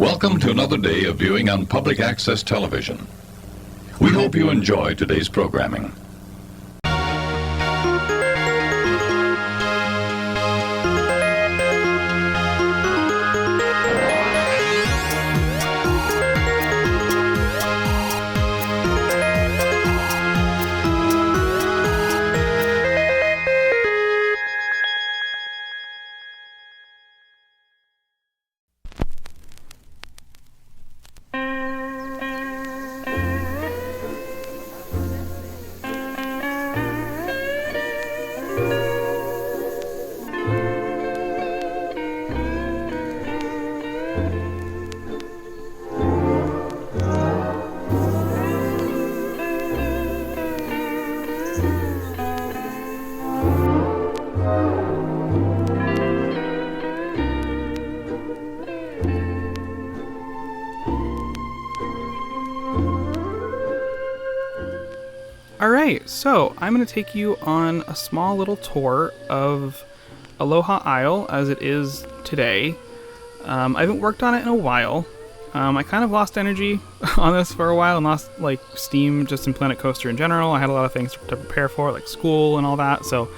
Welcome to another day of viewing on public access television. We hope you enjoy today's programming. Alright, so I'm going to take you on a small little tour of Aloha Isle as it is today. I haven't worked on it in a while. I kind of lost energy on this for a while and lost steam just in Planet Coaster in general. I had a lot of things to prepare for, like school and all that, so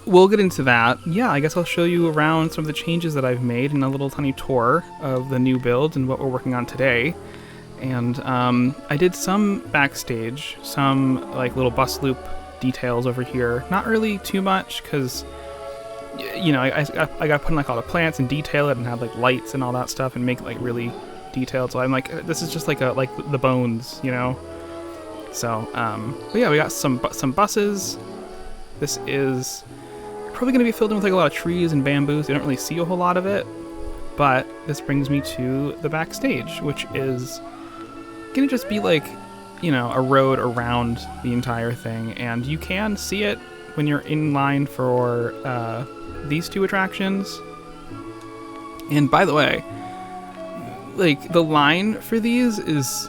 we'll get into that. Yeah, I guess I'll show you around some of the changes that I've made in a little tiny tour of the new build and what we're working on today. And I did some backstage, some little bus loop details over here. Not really too much because, I got to put in all the plants and detail it and have lights and all that stuff and make it really detailed. So I'm this is just the bones, So, but yeah, we got some buses. This is probably going to be filled in with a lot of trees and bamboos. You don't really see a whole lot of it, but this brings me to the backstage, which is gonna just be a road around the entire thing, and you can see it when you're in line for these two attractions. And by the way, the line for these is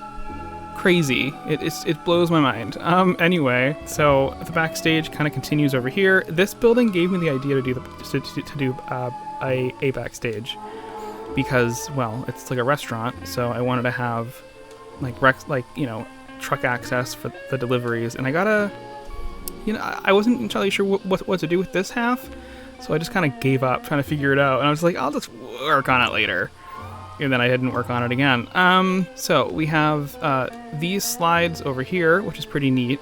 crazy. It blows my mind. Anyway, so the backstage kind of continues over here. This building gave me the idea to do a backstage because, well, it's like a restaurant, so I wanted to have truck access for the deliveries, and I wasn't entirely sure what to do with this half, so I just kind of gave up trying to figure it out, and I was like, I'll just work on it later, and then I didn't work on it again. So we have these slides over here, which is pretty neat,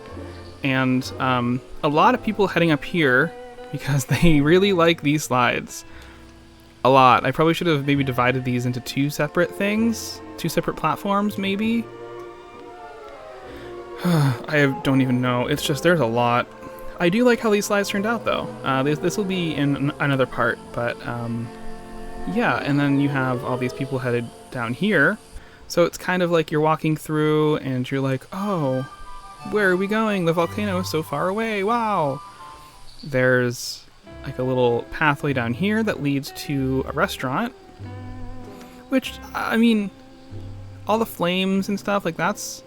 and a lot of people heading up here because they really like these slides a lot. I probably should have maybe divided these into two separate platforms, maybe. I don't even know. It's just, there's a lot. I do like how these slides turned out, though. This will be in another part, but yeah, and then you have all these people headed down here. So it's kind of like you're walking through and you're like, oh, where are we going? The volcano is so far away. Wow. There's a little pathway down here that leads to a restaurant, which, I mean, all the flames and stuff, that's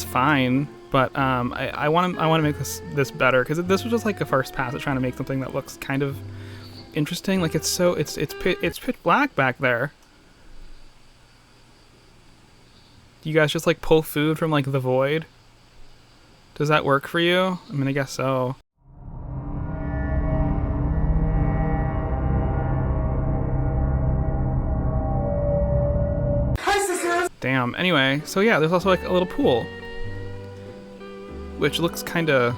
fine, but I want to make this better, because this was just a first pass at trying to make something that looks kind of interesting. It's pitch black back there. Do you guys just pull food from the void? Does that work for you? I mean, I guess so. Damn. Anyway, so yeah, there's also a little pool, which looks kind of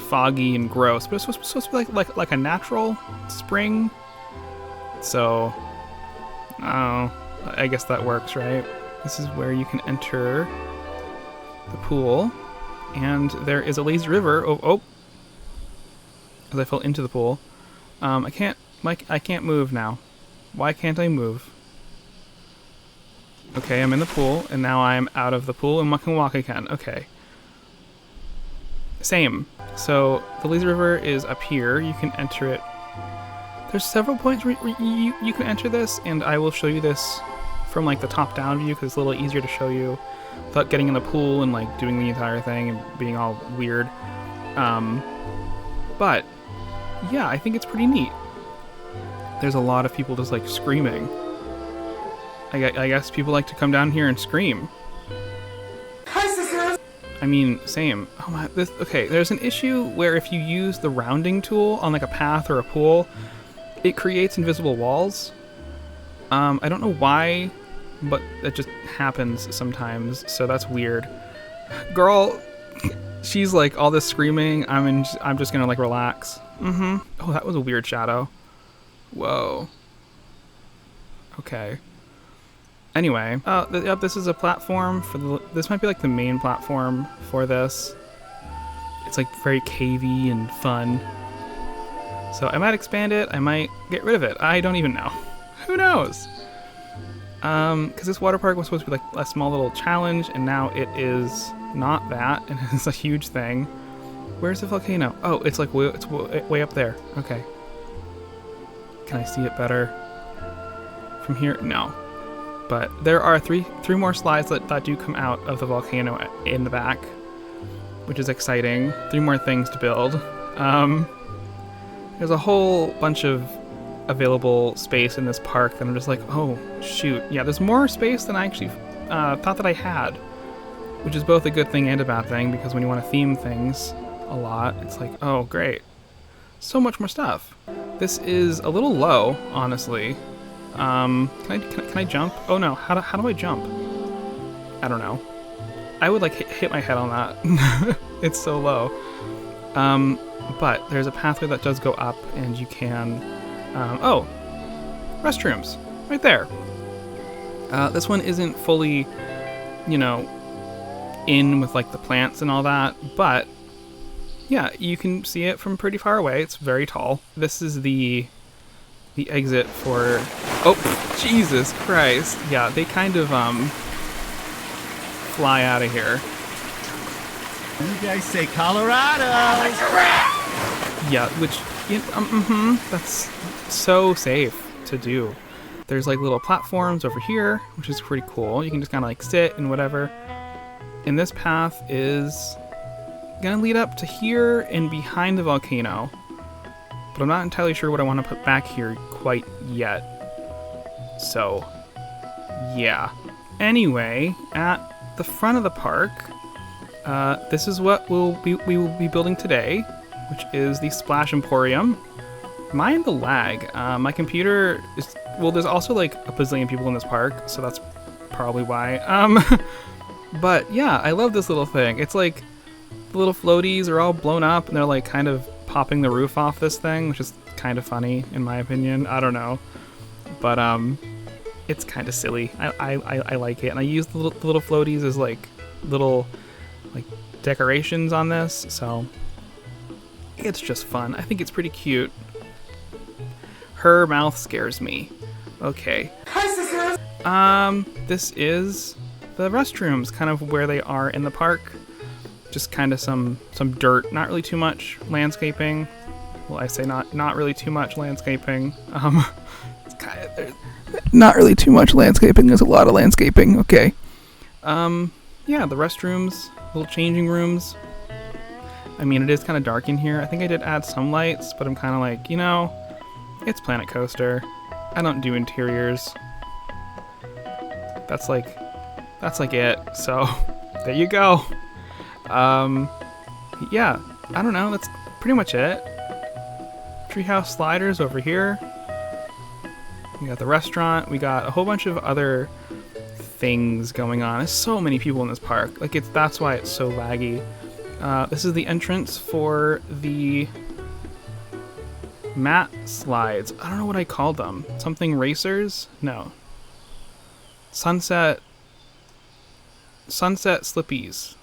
foggy and gross, but it's supposed to be like a natural spring. So, I guess that works, right? This is where you can enter the pool, and there is a lazy river. Oh! As I fell into the pool, I can't move now. Why can't I move? Okay, I'm in the pool, and now I'm out of the pool, and I can walk again. Okay. Same. So, the lazy river is up here. You can enter it. There's several points where you can enter this, and I will show you this from the top-down view, because it's a little easier to show you without getting in the pool and doing the entire thing and being all weird. But, yeah, I think it's pretty neat. There's a lot of people just screaming. I guess people like to come down here and scream. I mean, same. Oh my, okay, there's an issue where if you use the rounding tool on like a path or a pool, it creates invisible walls. I don't know why, but it just happens sometimes, so that's weird. Girl, she's like all this screaming. I'm just gonna like relax. Oh, that was a weird shadow. Whoa. Okay. Anyway, yep, this is a platform for this might be like the main platform for this. It's like very cavey and fun. So I might expand it, I might get rid of it. I don't even know. Who knows? Because this water park was supposed to be like a small little challenge, and now it is not that, and it's a huge thing. Where's the volcano? Oh, it's like it's way up there. Okay. Can I see it better from here? No. But there are three more slides that do come out of the volcano in the back, which is exciting. 3 more things to build. There's a whole bunch of available space in this park that I'm just like, oh, shoot. Yeah, there's more space than I actually thought that I had, which is both a good thing and a bad thing, because when you want to theme things a lot, it's like, oh, great. So much more stuff. This is a little low, honestly. Can I jump? Oh no, how do I jump? I don't know. I would like hit my head on that. It's so low. But there's a pathway that does go up, and you can, oh, restrooms, right there. This one isn't fully, you know, in with like the plants and all that, but yeah, you can see it from pretty far away. It's very tall. This is the exit for, oh, Jesus Christ. Yeah, they kind of, fly out of here. You guys say Colorado! Yeah, which, that's so safe to do. There's like little platforms over here, which is pretty cool. You can just kind of like sit and whatever. And this path is gonna lead up to here and behind the volcano. But I'm not entirely sure what I want to put back here quite yet. So, yeah. Anyway, at the front of the park, this is what we will be building today, which is the Splash Emporium. Mind the lag. My computer is, well, there's also like a bazillion people in this park, so that's probably why. But yeah, I love this little thing. It's like the little floaties are all blown up, and they're like kind of popping the roof off this thing, which is kind of funny in my opinion. I don't know, but it's kind of silly. I like it, and I use the little floaties as like little like decorations on this, so it's just fun. I think it's pretty cute. Her mouth scares me. Okay. This is the restrooms, kind of where they are in the park. Just kind of some dirt, not really too much landscaping. Well, I say not really too much landscaping. It's kind of not really too much landscaping. There's a lot of landscaping. Okay. Yeah, the restrooms, little changing rooms. I mean, it is kind of dark in here. I think I did add some lights, but I'm kind of like, you know, it's Planet Coaster. I don't do interiors. That's like it. So there you go. Yeah, I don't know, that's pretty much it. Treehouse sliders over here. We got the restaurant. We got a whole bunch of other things going on. There's so many people in this park. Like, that's why it's so laggy. This is the entrance for the mat slides. I don't know what I called them. Something racers? No. Sunset Slippies.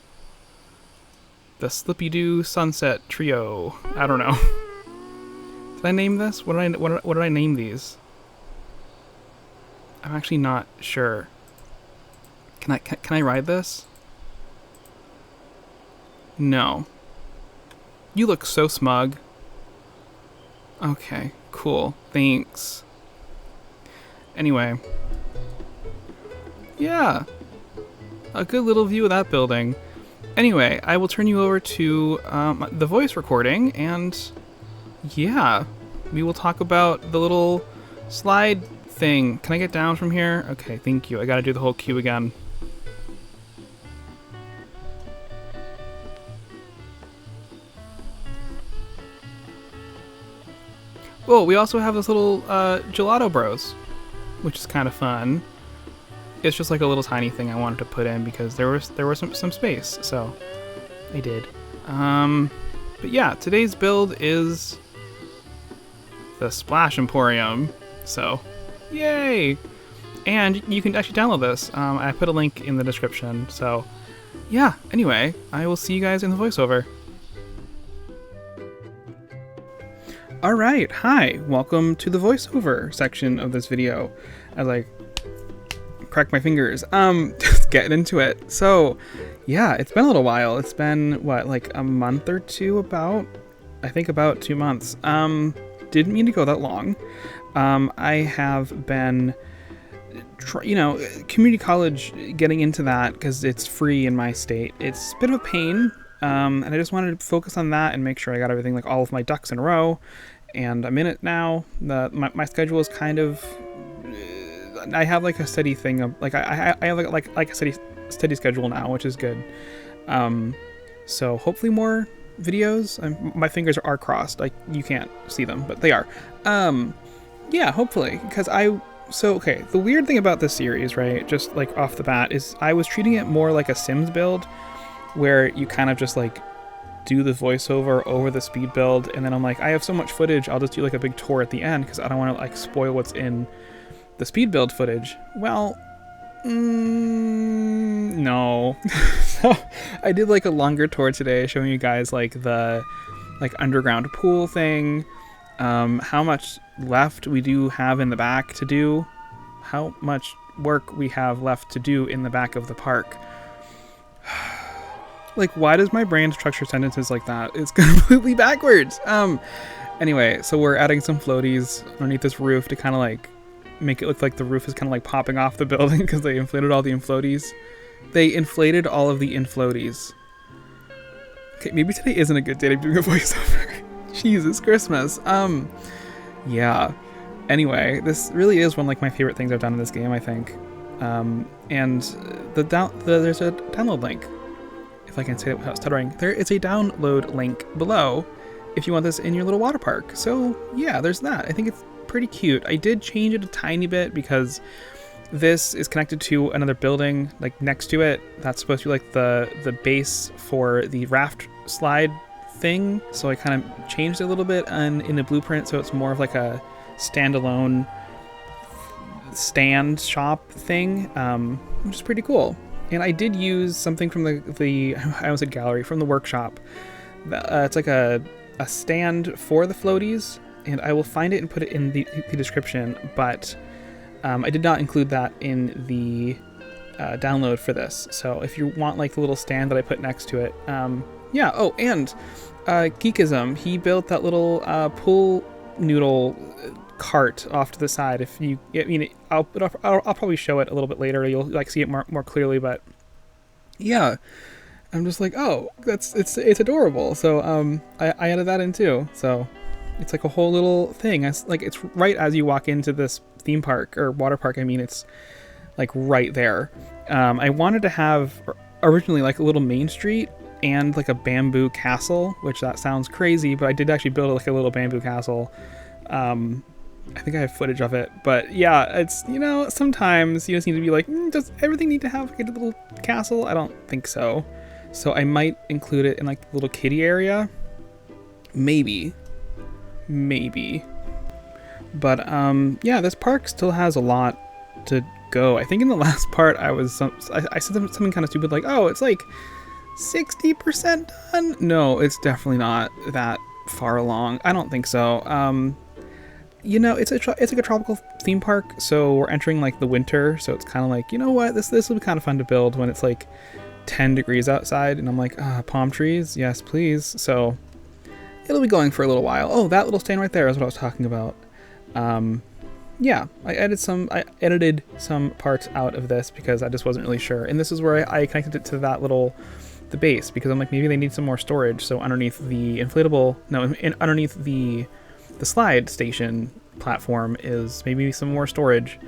The Slippy-Doo Sunset Trio. I don't know. Did I name this? What did I name these? I'm actually not sure. Can I ride this? No. You look so smug. Okay, cool. Thanks. Anyway. Yeah. A good little view of that building. Anyway, I will turn you over to the voice recording, and yeah, we will talk about the little slide thing. Can I get down from here? Okay, thank you. I gotta do the whole queue again. Oh, we also have this little gelato bros, which is kind of fun. It's just like a little tiny thing I wanted to put in because there was some space, so I did. But yeah, today's build is the Splash Emporium, so yay! And you can actually download this. I put a link in the description, so yeah, anyway, I will see you guys in the voiceover. Alright, hi, welcome to the voiceover section of this video, as I crack my fingers. Just getting into it. So, yeah, it's been a little while. It's been, what, like a month or two about? I think about 2 months. Didn't mean to go that long. I have been, community college, getting into that, because it's free in my state. It's a bit of a pain. And I just wanted to focus on that and make sure I got everything, like all of my ducks in a row, and I'm in it now. My schedule is kind of, I have like a steady thing of like I have like a steady schedule now, which is good. So hopefully more videos. My fingers are crossed. Like you can't see them, but they are. Yeah, hopefully, because okay, the weird thing about this series, right, just like off the bat, is I was treating it more like a Sims build, where you kind of just like do the voiceover over the speed build, and then I'm like, I have so much footage, I'll just do like a big tour at the end because I don't want to like spoil what's in the speed build footage. Well, no. So I did like a longer tour today showing you guys like the underground pool thing, how much left we do have in the back to do, how much work we have left to do in the back of the park. Like, why does my brain structure sentences like that? It's completely backwards. Anyway, so we're adding some floaties underneath this roof to kind of like make it look like the roof is kind of like popping off the building because they inflated all the infloaties. They inflated all of the infloaties. Okay, maybe today isn't a good day to do a voiceover. Jesus Christmas. Yeah. Anyway, this really is one of like my favorite things I've done in this game, I think. And there's a download link. If I can say it without stuttering, there is a download link below if you want this in your little water park. So yeah, there's that. I think it's pretty cute. I did change it a tiny bit because this is connected to another building like next to it. That's supposed to be like the base for the raft slide thing. So I kind of changed it a little bit in the blueprint, so it's more of like a standalone stand shop thing, which is pretty cool. And I did use something from the I almost said gallery, from the workshop. It's like a stand for the floaties, and I will find it and put it in the description, but I did not include that in the download for this. So if you want like the little stand that I put next to it, yeah. Oh, and Geekism, he built that little pool noodle cart off to the side. If you, I mean, I'll probably show it a little bit later. You'll like see it more clearly, but yeah, I'm just like, oh, it's adorable. So I added that in too. So it's like a whole little thing. It's right as you walk into this theme park or water park. I mean, it's like right there. I wanted to have originally like a little main street and like a bamboo castle, which that sounds crazy, but I did actually build like a little bamboo castle. I think I have footage of it, but yeah, it's, sometimes you just need to be like, does everything need to have like a little castle? I don't think so. So I might include it in like the little kiddie area. Maybe. But yeah, this park still has a lot to go. I think in the last part I said something kind of stupid like, oh, it's like 60% done. No, it's definitely not that far along. I don't think so. It's like a tropical theme park, so we're entering like the winter, so it's kind of like, what, this will be kind of fun to build when it's like 10 degrees outside, and I'm like, palm trees, yes please. So it'll be going for a little while. Oh, that little stand right there is what I was talking about. Yeah, I edited some parts out of this because I just wasn't really sure, and this is where I connected it to the base, because I'm like, maybe they need some more storage. So underneath the underneath the slide station, platform is maybe some more storage,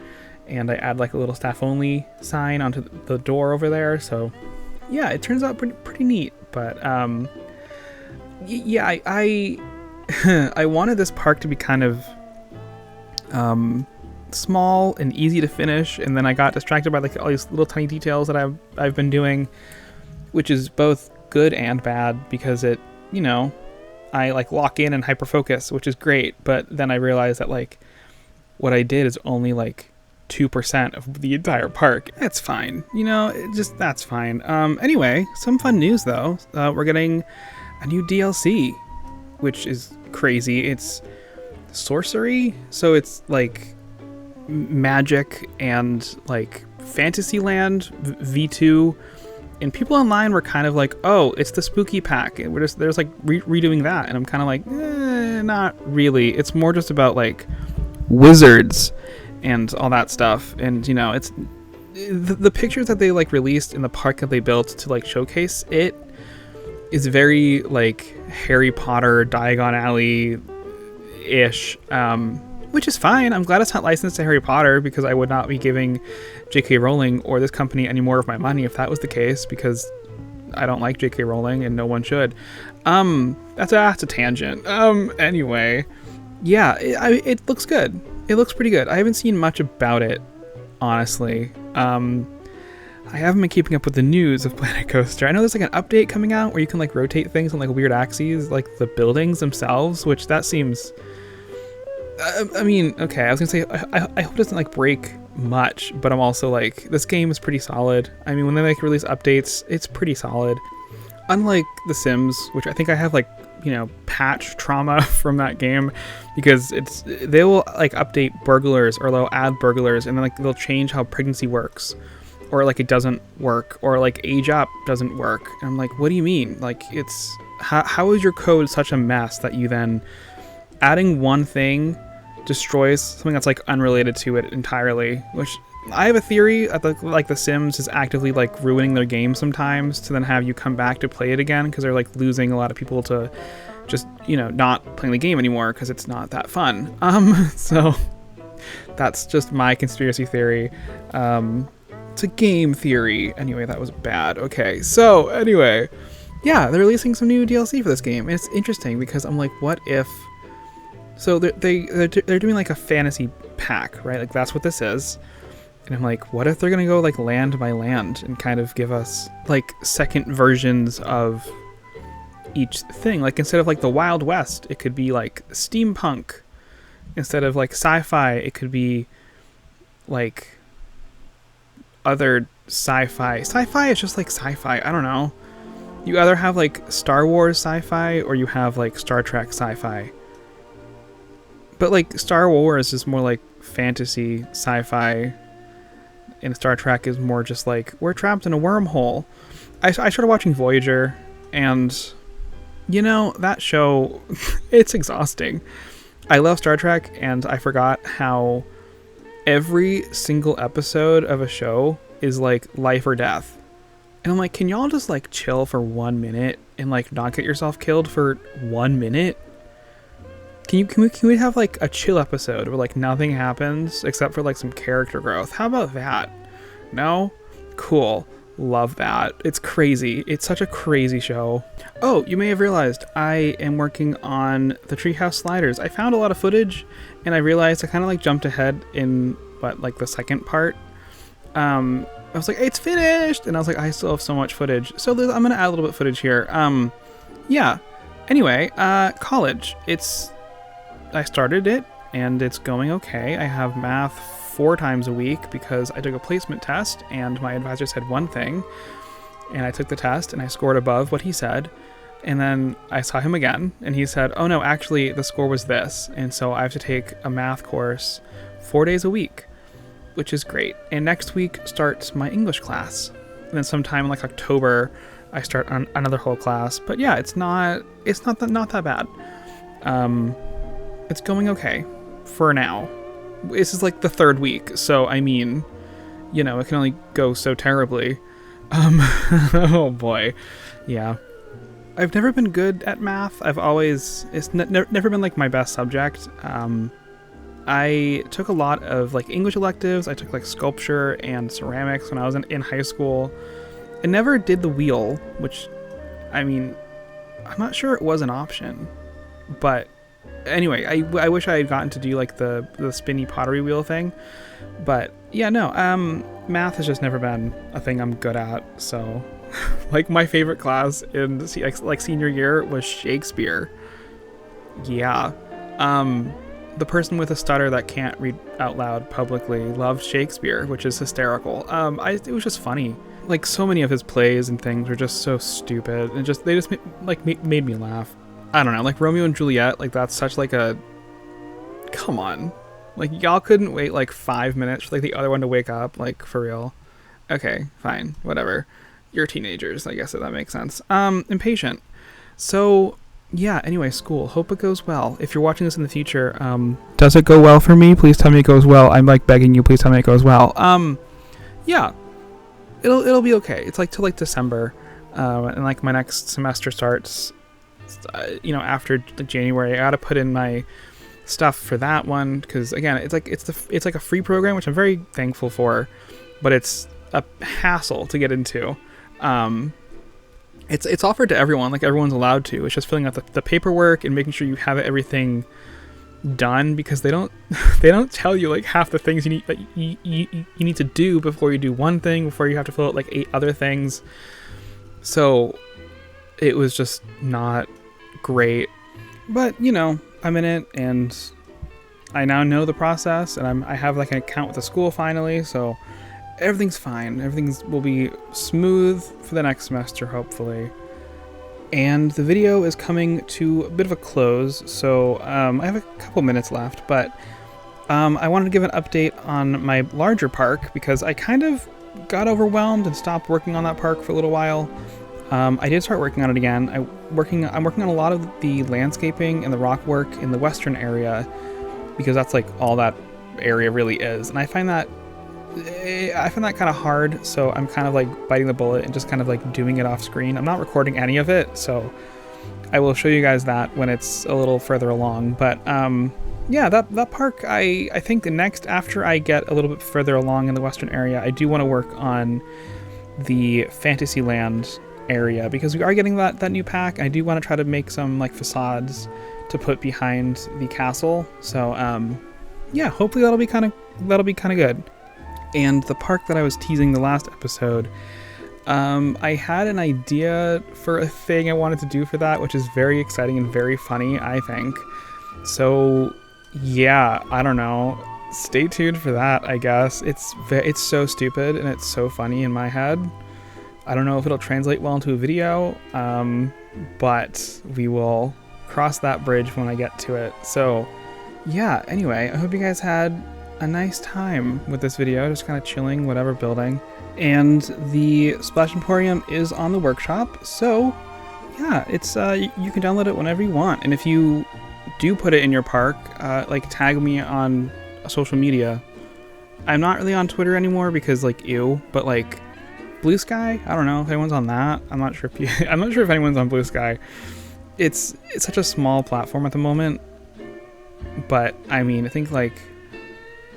and I add like a little staff only sign onto the door over there. So yeah, it turns out pretty neat. But yeah, I I wanted this park to be kind of small and easy to finish, and then I got distracted by like all these little tiny details that I've been doing, which is both good and bad, because it, you know, I like lock in and hyper focus, which is great, but then I realized that like what I did is only like 2% of the entire park. It's fine, you know, that's fine. Anyway, some fun news though. We're getting a new DLC, which is crazy. It's sorcery, so it's like magic and like Fantasyland V2, and people online were kind of like, oh, it's the spooky pack, and there's like redoing that, and I'm kind of like, not really. It's more just about like wizards and all that stuff, and you know, it's the pictures that they like released in the park that they built to like showcase it is very like Harry Potter, Diagon Alley ish, which is fine. I'm glad it's not licensed to Harry Potter, because I would not be giving J.K. Rowling or this company any more of my money if that was the case, because I don't like J.K. Rowling and no one should. That's a tangent. Anyway, yeah, it looks good. It looks pretty good. I haven't seen much about it, honestly. I haven't been keeping up with the news of Planet Coaster. I know there's like an update coming out where you can like rotate things on like weird axes, like the buildings themselves, which that seems... I mean, okay, I was gonna say, I hope it doesn't like break much, but I'm also like, this game is pretty solid. I mean, when they like release updates, it's pretty solid. Unlike The Sims, which I think I have like, you know, patch trauma from that game, because they will like update burglars, or they'll add burglars, and then like they'll change how pregnancy works, or like it doesn't work, or like age up doesn't work. And I'm like, what do you mean? Like, it's how is your code such a mess that you then adding one thing destroys something that's like unrelated to it entirely? Which I have a theory that like The Sims is actively like ruining their game sometimes to then have you come back to play it again, because they're like losing a lot of people to just, you know, not playing the game anymore because it's not that fun. So that's just my conspiracy theory. It's a game theory. Anyway, that was bad. Okay, so anyway, yeah, they're releasing some new DLC for this game, and it's interesting because I'm like, what if... So they're doing like a fantasy pack, right? Like that's what this is. And I'm like, what if they're gonna go like land by land and kind of give us like second versions of each thing? Like instead of like the Wild West, it could be like steampunk. Instead of like sci-fi, it could be like other sci-fi. Sci-fi is just like sci-fi. I don't know. You either have like Star Wars sci-fi or you have like Star Trek sci-fi. But like Star Wars is more like fantasy sci-fi, and Star Trek is more just like, we're trapped in a wormhole. I started watching Voyager, and you know, that show, it's exhausting. I love Star Trek, and I forgot how every single episode of a show is like life or death. And I'm like, can y'all just like chill for 1 minute and like not get yourself killed for 1 minute? Can we have like a chill episode where like nothing happens except for like some character growth? How about that? No? Cool. Love that. It's crazy. It's such a crazy show. Oh, you may have realized I am working on the Treehouse Sliders. I found a lot of footage, and I realized I kind of like jumped ahead in like the second part. I was like, hey, it's finished, and I was like, I still have so much footage. So I'm gonna add a little bit of footage here. Yeah. Anyway, college. I started it, and it's going okay. I have math 4 times a week because I took a placement test, and my advisor said one thing, and I took the test, and I scored above what he said, and then I saw him again, and he said, oh no, actually the score was this, and so I have to take a math course 4 days a week, which is great. And next week starts my English class, and then sometime in like October I start on another whole class. But yeah, it's not that bad. It's going okay for now. This is like the 3rd week, so I mean, you know, it can only go so terribly. Oh boy. Yeah. I've never been good at math. It's never been like my best subject. I took a lot of like English electives. I took like sculpture and ceramics when I was in high school. I never did the wheel, which, I mean, I'm not sure it was an option, but anyway, I wish I had gotten to do like the spinny pottery wheel thing, but yeah, no, math has just never been a thing I'm good at. So like my favorite class in like senior year was Shakespeare. Yeah. The person with a stutter that can't read out loud publicly loved Shakespeare, which is hysterical. It was just funny. Like so many of his plays and things were just so stupid, and they just made me laugh. I don't know, like Romeo and Juliet, like that's such like a, come on, like y'all couldn't wait like 5 minutes for like the other one to wake up, like for real. Okay, fine, whatever. You're teenagers, I guess that makes sense. Impatient. So yeah, anyway, school. Hope it goes well. If you're watching this in the future, does it go well for me? Please tell me it goes well. I'm like begging you, please tell me it goes well. Yeah. It'll be okay. It's like till like December, and like my next semester starts, after January. I gotta put in my stuff for that one because again, it's like a free program, which I'm very thankful for, but it's a hassle to get into. It's offered to everyone, like everyone's allowed to. It's just filling out the paperwork and making sure you have everything done, because they don't tell you like half the things you need to do before you do one thing, before you have to fill out like 8 other things. So it was just not great, but I'm in it and I now know the process, and I have like an account with the school finally, so everything's fine. Everything will be smooth for the next semester, hopefully. And the video is coming to a bit of a close, so I have a couple minutes left, but I wanted to give an update on my larger park because I kind of got overwhelmed and stopped working on that park for a little while. I did start working on it again. I'm working on a lot of the landscaping and the rock work in the western area, because that's like all that area really is, and I find that kind of hard, so I'm kind of like biting the bullet and just kind of like doing it off screen. I'm not recording any of it, so I will show you guys that when it's a little further along. But yeah, that park, I think after I get a little bit further along in the western area, I do want to work on the Fantasyland area, because we are getting that new pack. I do want to try to make some like facades to put behind the castle, so yeah, hopefully that'll be kind of good. And the park that I was teasing the last episode, I had an idea for a thing I wanted to do for that, which is very exciting and very funny, I think. So yeah, I don't know. Stay tuned for that, I guess. It's so stupid and it's so funny in my head. I don't know if it'll translate well into a video, but we will cross that bridge when I get to it. So yeah, anyway, I hope you guys had a nice time with this video, just kind of chilling, whatever, building. And the Splash Emporium is on the workshop, so yeah, it's you can download it whenever you want. And if you do put it in your park, like tag me on social media. I'm not really on Twitter anymore because like ew, but like Blue Sky, I don't know if anyone's on that. I'm not sure if anyone's on Blue Sky. It's such a small platform at the moment, but I mean, I think like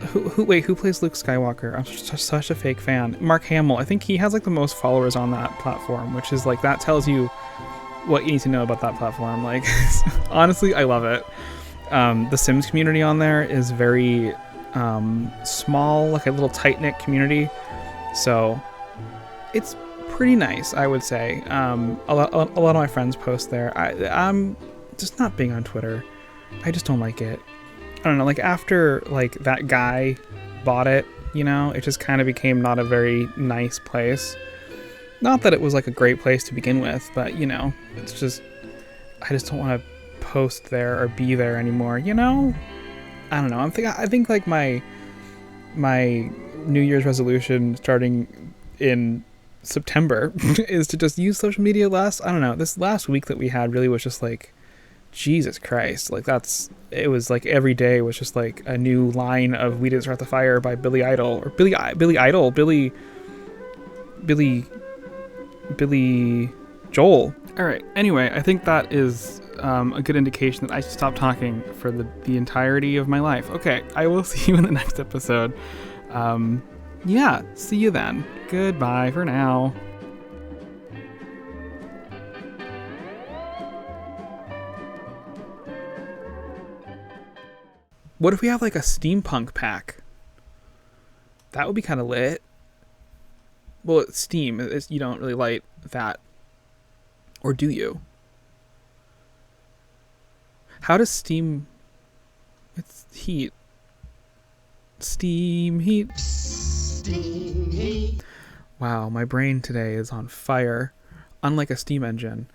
who plays Luke Skywalker? I'm such a fake fan. Mark Hamill. I think he has like the most followers on that platform, which is like, that tells you what you need to know about that platform. Like, honestly, I love it. The Sims community on there is very small, like a little tight-knit community. So it's pretty nice, I would say. A lot of my friends post there. I'm just not big on Twitter. I just don't like it. I don't know, like after like that guy bought it, it just kind of became not a very nice place. Not that it was like a great place to begin with, but it's just, I just don't want to post there or be there anymore, I don't know. I think like my New Year's resolution starting in September is to just use social media less. I don't know. This last week that we had really was just like, Jesus Christ, like it was like every day was just like a new line of "We Didn't Start the Fire" by Billy Idol, or Billy Joel. All right. Anyway, I think that is a good indication that I should stop talking for the entirety of my life. Okay. I will see you in the next episode. Yeah. See you then. Goodbye for now. What if we have like a steampunk pack? That would be kind of lit. Well, it's steam. You don't really light that. Or do you? How does steam... It's heat. Steam heat. Steam heat. Wow, my brain today is on fire. Unlike a steam engine.